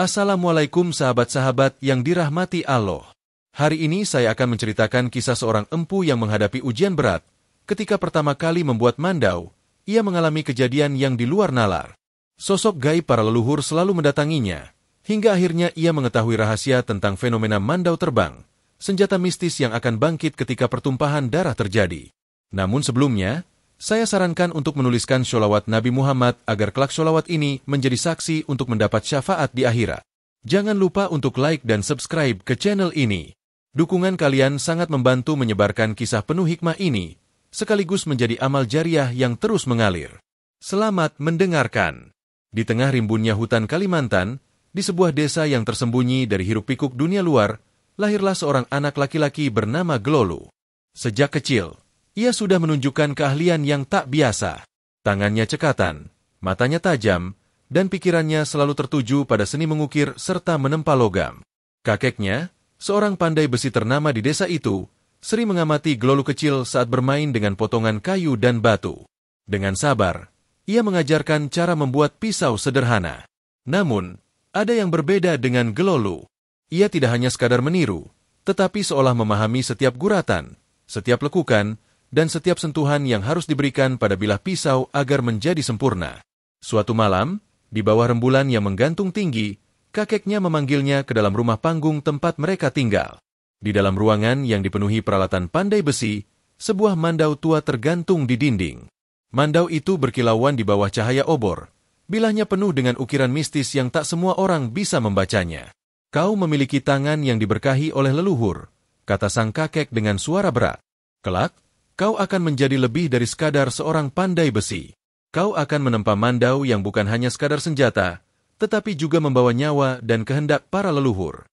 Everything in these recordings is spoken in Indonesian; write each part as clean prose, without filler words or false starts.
Assalamualaikum sahabat-sahabat yang dirahmati Allah. Hari ini saya akan menceritakan kisah seorang empu yang menghadapi ujian berat. Ketika pertama kali membuat mandau, ia mengalami kejadian yang di luar nalar. Sosok gaib para leluhur selalu mendatanginya, hingga akhirnya ia mengetahui rahasia tentang fenomena mandau terbang, senjata mistis yang akan bangkit ketika pertumpahan darah terjadi. Namun sebelumnya, saya sarankan untuk menuliskan sholawat Nabi Muhammad agar kelak sholawat ini menjadi saksi untuk mendapat syafaat di akhirat. Jangan lupa untuk like dan subscribe ke channel ini. Dukungan kalian sangat membantu menyebarkan kisah penuh hikmah ini, sekaligus menjadi amal jariah yang terus mengalir. Selamat mendengarkan. Di tengah rimbunnya hutan Kalimantan, di sebuah desa yang tersembunyi dari hiruk-pikuk dunia luar, lahirlah seorang anak laki-laki bernama Glolu. Sejak kecil, ia sudah menunjukkan keahlian yang tak biasa. Tangannya cekatan, matanya tajam, dan pikirannya selalu tertuju pada seni mengukir serta menempa logam. Kakeknya, seorang pandai besi ternama di desa itu, sering mengamati Glolu kecil saat bermain dengan potongan kayu dan batu. Dengan sabar, ia mengajarkan cara membuat pisau sederhana. Namun, ada yang berbeda dengan Glolu. Ia tidak hanya sekadar meniru, tetapi seolah memahami setiap guratan, setiap lekukan, dan setiap sentuhan yang harus diberikan pada bilah pisau agar menjadi sempurna. Suatu malam, di bawah rembulan yang menggantung tinggi, kakeknya memanggilnya ke dalam rumah panggung tempat mereka tinggal. Di dalam ruangan yang dipenuhi peralatan pandai besi, sebuah mandau tua tergantung di dinding. Mandau itu berkilauan di bawah cahaya obor. Bilahnya penuh dengan ukiran mistis yang tak semua orang bisa membacanya. "Kau memiliki tangan yang diberkahi oleh leluhur," kata sang kakek dengan suara berat. "Kelak, kau akan menjadi lebih dari sekadar seorang pandai besi. Kau akan menempa mandau yang bukan hanya sekadar senjata, tetapi juga membawa nyawa dan kehendak para leluhur."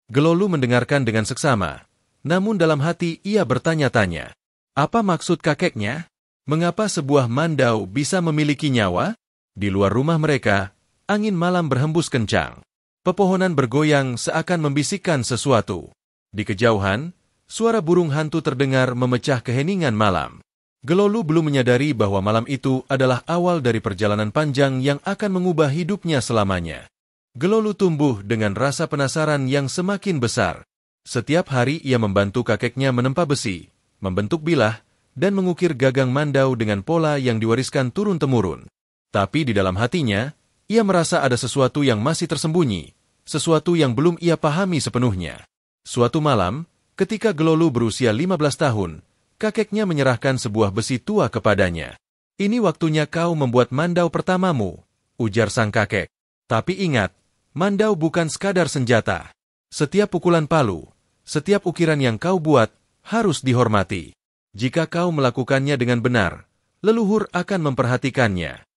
Glolu mendengarkan dengan seksama, namun dalam hati ia bertanya-tanya. Apa maksud kakeknya? Mengapa sebuah mandau bisa memiliki nyawa? Di luar rumah mereka, angin malam berhembus kencang. Pepohonan bergoyang seakan membisikkan sesuatu. Di kejauhan, suara burung hantu terdengar memecah keheningan malam. Glolu belum menyadari bahwa malam itu adalah awal dari perjalanan panjang yang akan mengubah hidupnya selamanya. Glolu tumbuh dengan rasa penasaran yang semakin besar. Setiap hari ia membantu kakeknya menempa besi, membentuk bilah, dan mengukir gagang mandau dengan pola yang diwariskan turun-temurun. Tapi di dalam hatinya, ia merasa ada sesuatu yang masih tersembunyi, sesuatu yang belum ia pahami sepenuhnya. Suatu malam, ketika Glolu berusia 15 tahun, kakeknya menyerahkan sebuah besi tua kepadanya. "Ini waktunya kau membuat mandau pertamamu," ujar sang kakek. "Tapi ingat, mandau bukan sekadar senjata. Setiap pukulan palu, setiap ukiran yang kau buat, harus dihormati. Jika kau melakukannya dengan benar, leluhur akan memperhatikannya."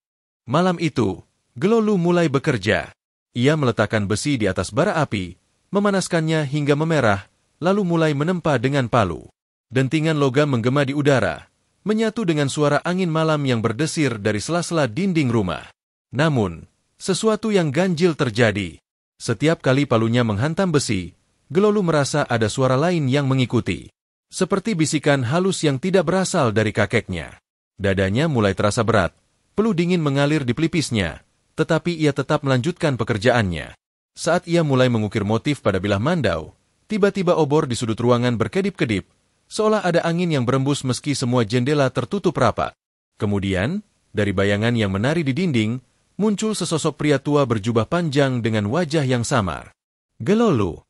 Malam itu, Glolu mulai bekerja. Ia meletakkan besi di atas bara api, memanaskannya hingga memerah, lalu mulai menempa dengan palu. Dentingan logam menggema di udara, menyatu dengan suara angin malam yang berdesir dari sela-sela dinding rumah. Namun, sesuatu yang ganjil terjadi. Setiap kali palunya menghantam besi, Glolu merasa ada suara lain yang mengikuti. Seperti bisikan halus yang tidak berasal dari kakeknya. Dadanya mulai terasa berat, peluh dingin mengalir di pelipisnya, tetapi ia tetap melanjutkan pekerjaannya. Saat ia mulai mengukir motif pada bilah mandau, tiba-tiba obor di sudut ruangan berkedip-kedip, seolah ada angin yang berembus meski semua jendela tertutup rapat. Kemudian, dari bayangan yang menari di dinding, muncul sesosok pria tua berjubah panjang dengan wajah yang samar. "Glolu!"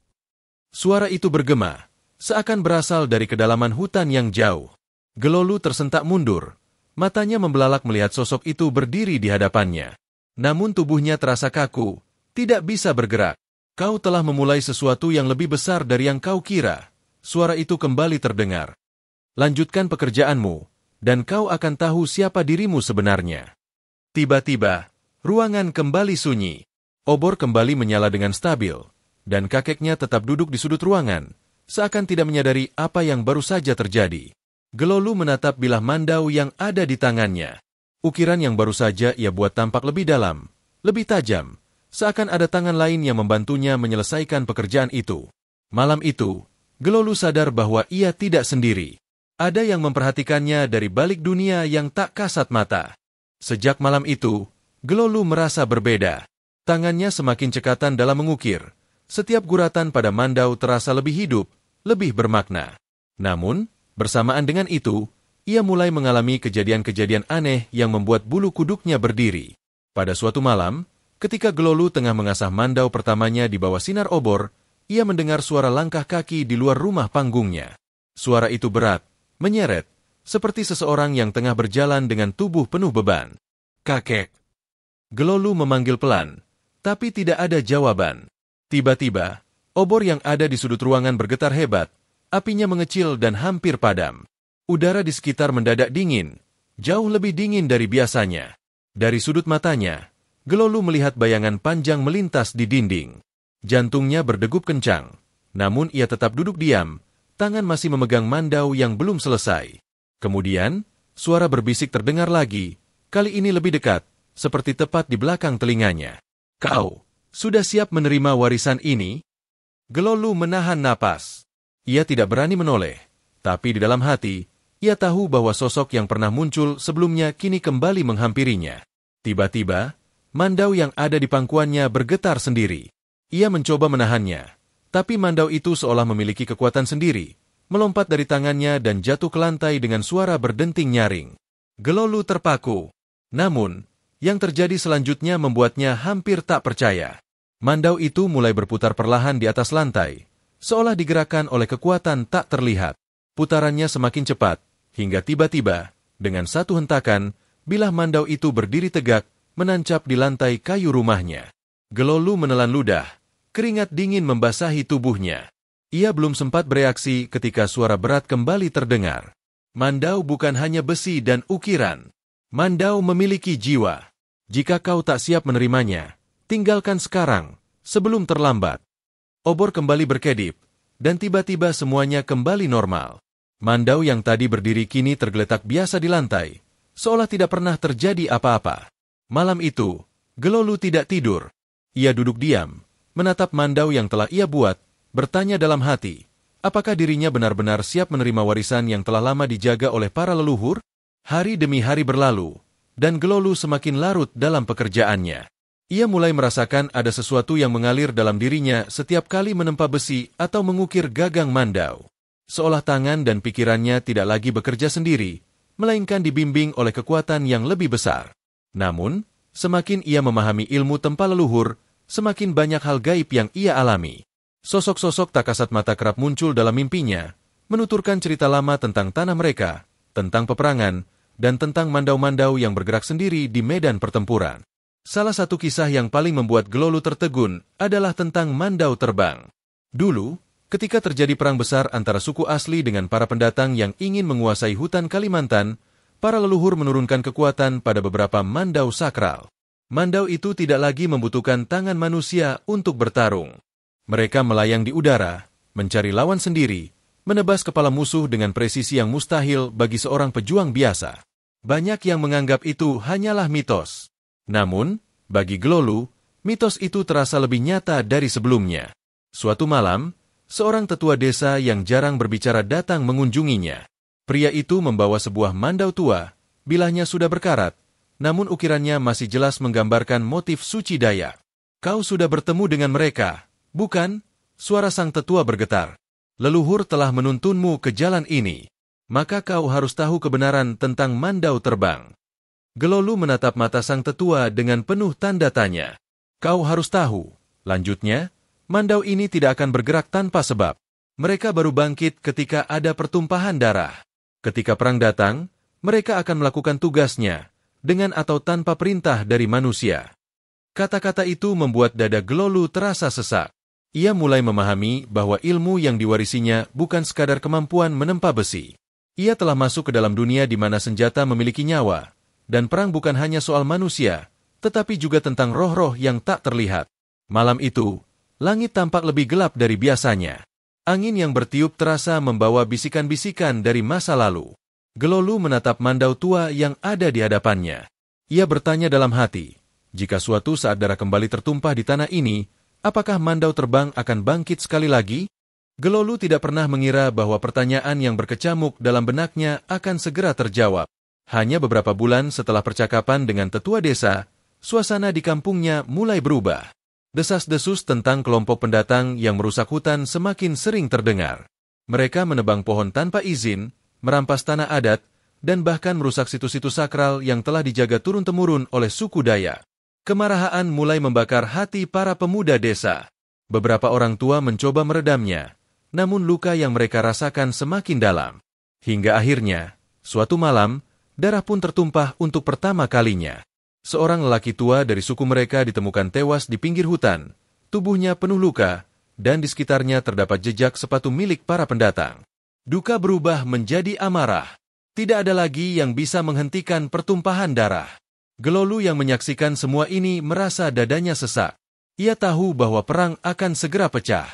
Suara itu bergema, seakan berasal dari kedalaman hutan yang jauh. Glolu tersentak mundur, matanya membelalak melihat sosok itu berdiri di hadapannya. Namun tubuhnya terasa kaku, tidak bisa bergerak. "Kau telah memulai sesuatu yang lebih besar dari yang kau kira." Suara itu kembali terdengar. "Lanjutkan pekerjaanmu, dan kau akan tahu siapa dirimu sebenarnya." Tiba-tiba, ruangan kembali sunyi. Obor kembali menyala dengan stabil, dan kakeknya tetap duduk di sudut ruangan, seakan tidak menyadari apa yang baru saja terjadi. Glolu menatap bilah mandau yang ada di tangannya. Ukiran yang baru saja ia buat tampak lebih dalam, lebih tajam, seakan ada tangan lain yang membantunya menyelesaikan pekerjaan itu. Malam itu, Glolu sadar bahwa ia tidak sendiri. Ada yang memperhatikannya dari balik dunia yang tak kasat mata. Sejak malam itu, Glolu merasa berbeda. Tangannya semakin cekatan dalam mengukir. Setiap guratan pada Mandau terasa lebih hidup, lebih bermakna. Namun, bersamaan dengan itu, ia mulai mengalami kejadian-kejadian aneh yang membuat bulu kuduknya berdiri. Pada suatu malam, ketika Glolu tengah mengasah Mandau pertamanya di bawah sinar obor, ia mendengar suara langkah kaki di luar rumah panggungnya. Suara itu berat, menyeret, seperti seseorang yang tengah berjalan dengan tubuh penuh beban. "Kakek!" Glolu memanggil pelan, tapi tidak ada jawaban. Tiba-tiba, obor yang ada di sudut ruangan bergetar hebat, apinya mengecil dan hampir padam. Udara di sekitar mendadak dingin, jauh lebih dingin dari biasanya. Dari sudut matanya, Glolu melihat bayangan panjang melintas di dinding. Jantungnya berdegup kencang, namun ia tetap duduk diam, tangan masih memegang Mandau yang belum selesai. Kemudian, suara berbisik terdengar lagi, kali ini lebih dekat, seperti tepat di belakang telinganya. "Kau sudah siap menerima warisan ini?" Glolu menahan napas. Ia tidak berani menoleh, tapi di dalam hati, ia tahu bahwa sosok yang pernah muncul sebelumnya kini kembali menghampirinya. Tiba-tiba, Mandau yang ada di pangkuannya bergetar sendiri. Ia mencoba menahannya, tapi Mandau itu seolah memiliki kekuatan sendiri, melompat dari tangannya dan jatuh ke lantai dengan suara berdenting nyaring. Glolu terpaku. Namun, yang terjadi selanjutnya membuatnya hampir tak percaya. Mandau itu mulai berputar perlahan di atas lantai, seolah digerakkan oleh kekuatan tak terlihat. Putarannya semakin cepat, hingga tiba-tiba, dengan satu hentakan, bilah Mandau itu berdiri tegak, menancap di lantai kayu rumahnya. Glolu menelan ludah, keringat dingin membasahi tubuhnya. Ia belum sempat bereaksi ketika suara berat kembali terdengar. "Mandau bukan hanya besi dan ukiran. Mandau memiliki jiwa. Jika kau tak siap menerimanya, tinggalkan sekarang, sebelum terlambat." Obor kembali berkedip, dan tiba-tiba semuanya kembali normal. Mandau yang tadi berdiri kini tergeletak biasa di lantai, seolah tidak pernah terjadi apa-apa. Malam itu, Glolu tidak tidur. Ia duduk diam, menatap Mandau yang telah ia buat, bertanya dalam hati, apakah dirinya benar-benar siap menerima warisan yang telah lama dijaga oleh para leluhur? Hari demi hari berlalu, dan Glolu semakin larut dalam pekerjaannya. Ia mulai merasakan ada sesuatu yang mengalir dalam dirinya setiap kali menempa besi atau mengukir gagang Mandau. Seolah tangan dan pikirannya tidak lagi bekerja sendiri, melainkan dibimbing oleh kekuatan yang lebih besar. Namun, semakin ia memahami ilmu tempa leluhur, semakin banyak hal gaib yang ia alami. Sosok-sosok tak kasat mata kerap muncul dalam mimpinya, menuturkan cerita lama tentang tanah mereka, tentang peperangan, dan tentang Mandau-Mandau yang bergerak sendiri di medan pertempuran. Salah satu kisah yang paling membuat Glolu tertegun adalah tentang Mandau terbang. Dulu, ketika terjadi perang besar antara suku asli dengan para pendatang yang ingin menguasai hutan Kalimantan, para leluhur menurunkan kekuatan pada beberapa Mandau sakral. Mandau itu tidak lagi membutuhkan tangan manusia untuk bertarung. Mereka melayang di udara, mencari lawan sendiri, menebas kepala musuh dengan presisi yang mustahil bagi seorang pejuang biasa. Banyak yang menganggap itu hanyalah mitos. Namun, bagi Glolu, mitos itu terasa lebih nyata dari sebelumnya. Suatu malam, seorang tetua desa yang jarang berbicara datang mengunjunginya. Pria itu membawa sebuah Mandau tua, bilahnya sudah berkarat, namun ukirannya masih jelas menggambarkan motif suci Dayak. "Kau sudah bertemu dengan mereka, bukan?" Suara sang tetua bergetar. "Leluhur telah menuntunmu ke jalan ini. Maka kau harus tahu kebenaran tentang Mandau terbang." Glolu menatap mata sang tetua dengan penuh tanda tanya. "Kau harus tahu," lanjutnya, "Mandau ini tidak akan bergerak tanpa sebab. Mereka baru bangkit ketika ada pertumpahan darah. Ketika perang datang, mereka akan melakukan tugasnya, dengan atau tanpa perintah dari manusia." Kata-kata itu membuat dada Glolu terasa sesak. Ia mulai memahami bahwa ilmu yang diwarisinya bukan sekadar kemampuan menempa besi. Ia telah masuk ke dalam dunia di mana senjata memiliki nyawa, dan perang bukan hanya soal manusia, tetapi juga tentang roh-roh yang tak terlihat. Malam itu, langit tampak lebih gelap dari biasanya. Angin yang bertiup terasa membawa bisikan-bisikan dari masa lalu. Glolu menatap Mandau tua yang ada di hadapannya. Ia bertanya dalam hati, jika suatu saat darah kembali tertumpah di tanah ini, apakah Mandau terbang akan bangkit sekali lagi? Glolu tidak pernah mengira bahwa pertanyaan yang berkecamuk dalam benaknya akan segera terjawab. Hanya beberapa bulan setelah percakapan dengan tetua desa, suasana di kampungnya mulai berubah. Desas-desus tentang kelompok pendatang yang merusak hutan semakin sering terdengar. Mereka menebang pohon tanpa izin, merampas tanah adat, dan bahkan merusak situs-situs sakral yang telah dijaga turun-temurun oleh suku Dayak. Kemarahan mulai membakar hati para pemuda desa. Beberapa orang tua mencoba meredamnya, namun luka yang mereka rasakan semakin dalam. Hingga akhirnya, suatu malam, darah pun tertumpah untuk pertama kalinya. Seorang lelaki tua dari suku mereka ditemukan tewas di pinggir hutan, tubuhnya penuh luka, dan di sekitarnya terdapat jejak sepatu milik para pendatang. Duka berubah menjadi amarah. Tidak ada lagi yang bisa menghentikan pertumpahan darah. Gelolu yang menyaksikan semua ini merasa dadanya sesak. Ia tahu bahwa perang akan segera pecah.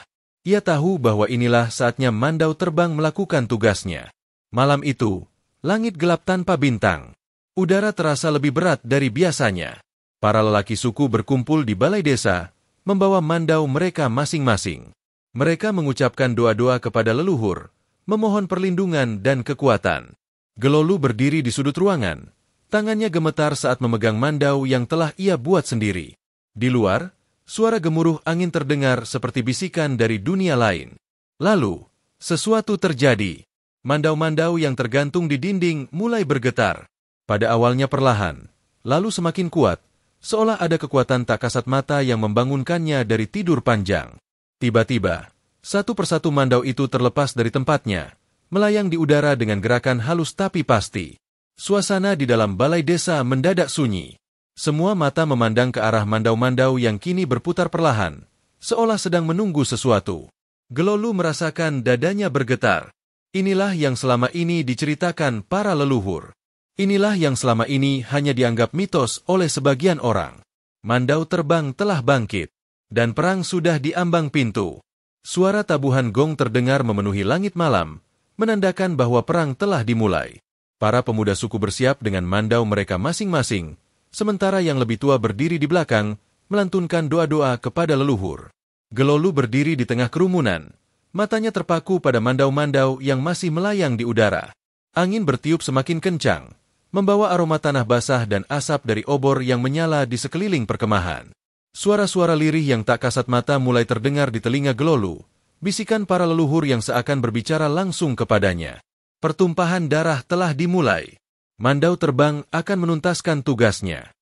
Ia tahu bahwa inilah saatnya Mandau terbang melakukan tugasnya. Malam itu, langit gelap tanpa bintang. Udara terasa lebih berat dari biasanya. Para lelaki suku berkumpul di balai desa, membawa mandau mereka masing-masing. Mereka mengucapkan doa-doa kepada leluhur, memohon perlindungan dan kekuatan. Gelolu berdiri di sudut ruangan. Tangannya gemetar saat memegang mandau yang telah ia buat sendiri. Di luar, suara gemuruh angin terdengar seperti bisikan dari dunia lain. Lalu, sesuatu terjadi. Mandau-mandau yang tergantung di dinding mulai bergetar. Pada awalnya perlahan, lalu semakin kuat, seolah ada kekuatan tak kasat mata yang membangunkannya dari tidur panjang. Tiba-tiba, satu persatu mandau itu terlepas dari tempatnya, melayang di udara dengan gerakan halus tapi pasti. Suasana di dalam balai desa mendadak sunyi. Semua mata memandang ke arah mandau-mandau yang kini berputar perlahan, seolah sedang menunggu sesuatu. Gelolu merasakan dadanya bergetar. Inilah yang selama ini diceritakan para leluhur. Inilah yang selama ini hanya dianggap mitos oleh sebagian orang. Mandau terbang telah bangkit, dan perang sudah di ambang pintu. Suara tabuhan gong terdengar memenuhi langit malam, menandakan bahwa perang telah dimulai. Para pemuda suku bersiap dengan mandau mereka masing-masing, sementara yang lebih tua berdiri di belakang, melantunkan doa-doa kepada leluhur. Gelolu berdiri di tengah kerumunan, matanya terpaku pada mandau-mandau yang masih melayang di udara. Angin bertiup semakin kencang, membawa aroma tanah basah dan asap dari obor yang menyala di sekeliling perkemahan. Suara-suara lirih yang tak kasat mata mulai terdengar di telinga Gelolu, bisikan para leluhur yang seakan berbicara langsung kepadanya. Pertumpahan darah telah dimulai. Mandau terbang akan menuntaskan tugasnya.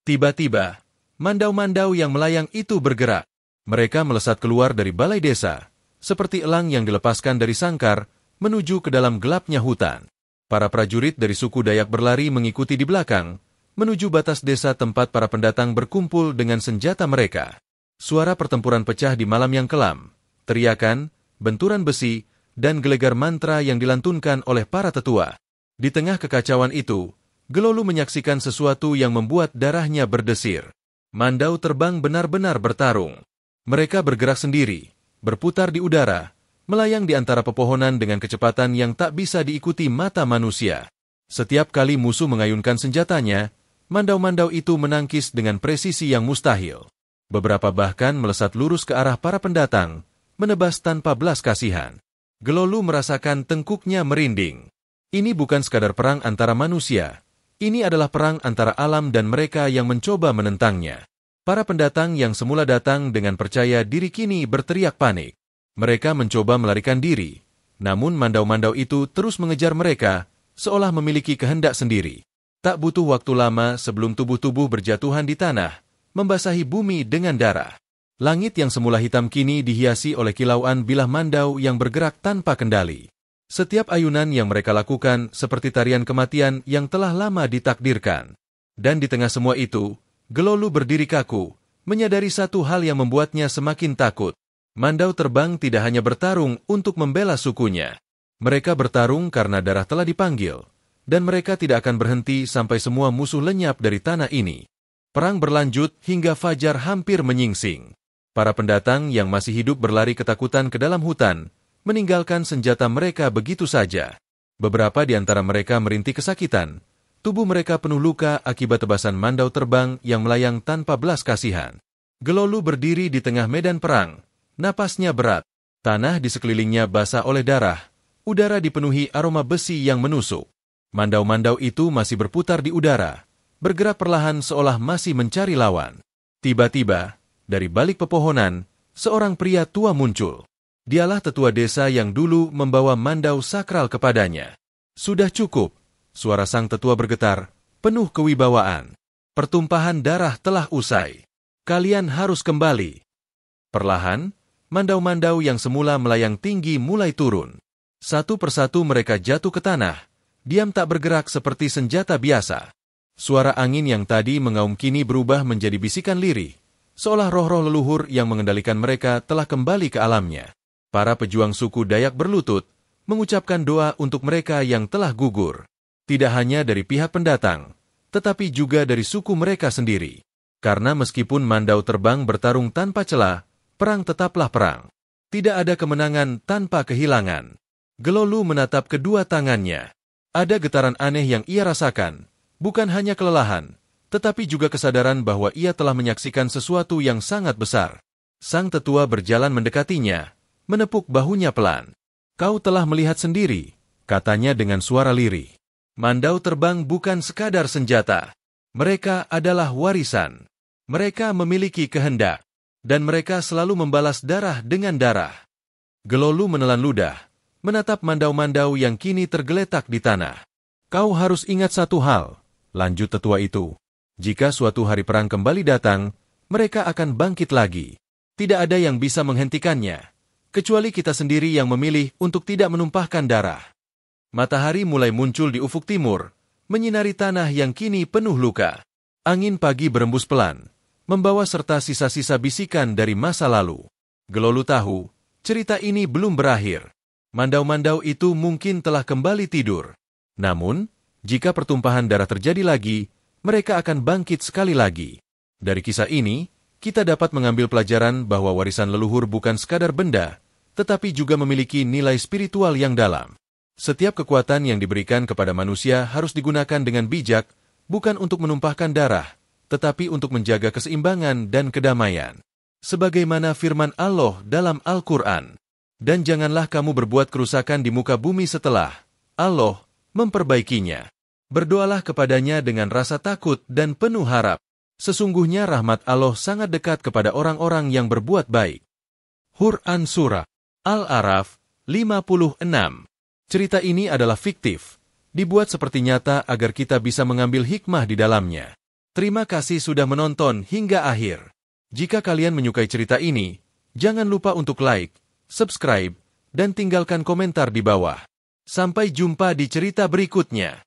Tiba-tiba, mandau-mandau yang melayang itu bergerak. Mereka melesat keluar dari balai desa, seperti elang yang dilepaskan dari sangkar, menuju ke dalam gelapnya hutan. Para prajurit dari suku Dayak berlari mengikuti di belakang, menuju batas desa tempat para pendatang berkumpul dengan senjata mereka. Suara pertempuran pecah di malam yang kelam, teriakan, benturan besi, dan gelegar mantra yang dilantunkan oleh para tetua. Di tengah kekacauan itu, Gelolu menyaksikan sesuatu yang membuat darahnya berdesir. Mandau terbang benar-benar bertarung. Mereka bergerak sendiri, berputar di udara, melayang di antara pepohonan dengan kecepatan yang tak bisa diikuti mata manusia. Setiap kali musuh mengayunkan senjatanya, mandau-mandau itu menangkis dengan presisi yang mustahil. Beberapa bahkan melesat lurus ke arah para pendatang, menebas tanpa belas kasihan. Gelolu merasakan tengkuknya merinding. Ini bukan sekadar perang antara manusia. Ini adalah perang antara alam dan mereka yang mencoba menentangnya. Para pendatang yang semula datang dengan percaya diri kini berteriak panik. Mereka mencoba melarikan diri, namun mandau-mandau itu terus mengejar mereka, seolah memiliki kehendak sendiri. Tak butuh waktu lama sebelum tubuh-tubuh berjatuhan di tanah, membasahi bumi dengan darah. Langit yang semula hitam kini dihiasi oleh kilauan bilah mandau yang bergerak tanpa kendali. Setiap ayunan yang mereka lakukan seperti tarian kematian yang telah lama ditakdirkan. Dan di tengah semua itu, Gelolu berdiri kaku, menyadari satu hal yang membuatnya semakin takut. Mandau terbang tidak hanya bertarung untuk membela sukunya. Mereka bertarung karena darah telah dipanggil, dan mereka tidak akan berhenti sampai semua musuh lenyap dari tanah ini. Perang berlanjut hingga fajar hampir menyingsing. Para pendatang yang masih hidup berlari ketakutan ke dalam hutan, meninggalkan senjata mereka begitu saja. Beberapa di antara mereka merintih kesakitan. Tubuh mereka penuh luka akibat tebasan mandau terbang yang melayang tanpa belas kasihan. Gelolu berdiri di tengah medan perang. Napasnya berat. Tanah di sekelilingnya basah oleh darah. Udara dipenuhi aroma besi yang menusuk. Mandau-mandau itu masih berputar di udara, bergerak perlahan seolah masih mencari lawan. Tiba-tiba, dari balik pepohonan, seorang pria tua muncul. Dialah tetua desa yang dulu membawa mandau sakral kepadanya. Sudah cukup, suara sang tetua bergetar, penuh kewibawaan. Pertumpahan darah telah usai. Kalian harus kembali. Perlahan, mandau-mandau yang semula melayang tinggi mulai turun. Satu persatu mereka jatuh ke tanah, diam tak bergerak seperti senjata biasa. Suara angin yang tadi mengaum kini berubah menjadi bisikan lirih, seolah roh-roh leluhur yang mengendalikan mereka telah kembali ke alamnya. Para pejuang suku Dayak berlutut, mengucapkan doa untuk mereka yang telah gugur. Tidak hanya dari pihak pendatang, tetapi juga dari suku mereka sendiri. Karena meskipun mandau terbang bertarung tanpa celah, perang tetaplah perang. Tidak ada kemenangan tanpa kehilangan. Gelolu menatap kedua tangannya. Ada getaran aneh yang ia rasakan, bukan hanya kelelahan, tetapi juga kesadaran bahwa ia telah menyaksikan sesuatu yang sangat besar. Sang tetua berjalan mendekatinya, menepuk bahunya pelan. Kau telah melihat sendiri, katanya dengan suara lirih. Mandau terbang bukan sekadar senjata. Mereka adalah warisan. Mereka memiliki kehendak. Dan mereka selalu membalas darah dengan darah. Gelolu menelan ludah, menatap mandau-mandau yang kini tergeletak di tanah. Kau harus ingat satu hal, lanjut tetua itu. Jika suatu hari perang kembali datang, mereka akan bangkit lagi. Tidak ada yang bisa menghentikannya, kecuali kita sendiri yang memilih untuk tidak menumpahkan darah. Matahari mulai muncul di ufuk timur, menyinari tanah yang kini penuh luka. Angin pagi berembus pelan, membawa serta sisa-sisa bisikan dari masa lalu. Gelolu tahu, cerita ini belum berakhir. Mandau-mandau itu mungkin telah kembali tidur. Namun, jika pertumpahan darah terjadi lagi, mereka akan bangkit sekali lagi. Dari kisah ini, kita dapat mengambil pelajaran bahwa warisan leluhur bukan sekadar benda, tetapi juga memiliki nilai spiritual yang dalam. Setiap kekuatan yang diberikan kepada manusia harus digunakan dengan bijak, bukan untuk menumpahkan darah, tetapi untuk menjaga keseimbangan dan kedamaian. Sebagaimana firman Allah dalam Al-Quran, dan janganlah kamu berbuat kerusakan di muka bumi setelah Allah memperbaikinya. Berdoalah kepadanya dengan rasa takut dan penuh harap. Sesungguhnya rahmat Allah sangat dekat kepada orang-orang yang berbuat baik. Quran Surah Al-A'raf 56. Cerita ini adalah fiktif, dibuat seperti nyata agar kita bisa mengambil hikmah di dalamnya. Terima kasih sudah menonton hingga akhir. Jika kalian menyukai cerita ini, jangan lupa untuk like, subscribe, dan tinggalkan komentar di bawah. Sampai jumpa di cerita berikutnya.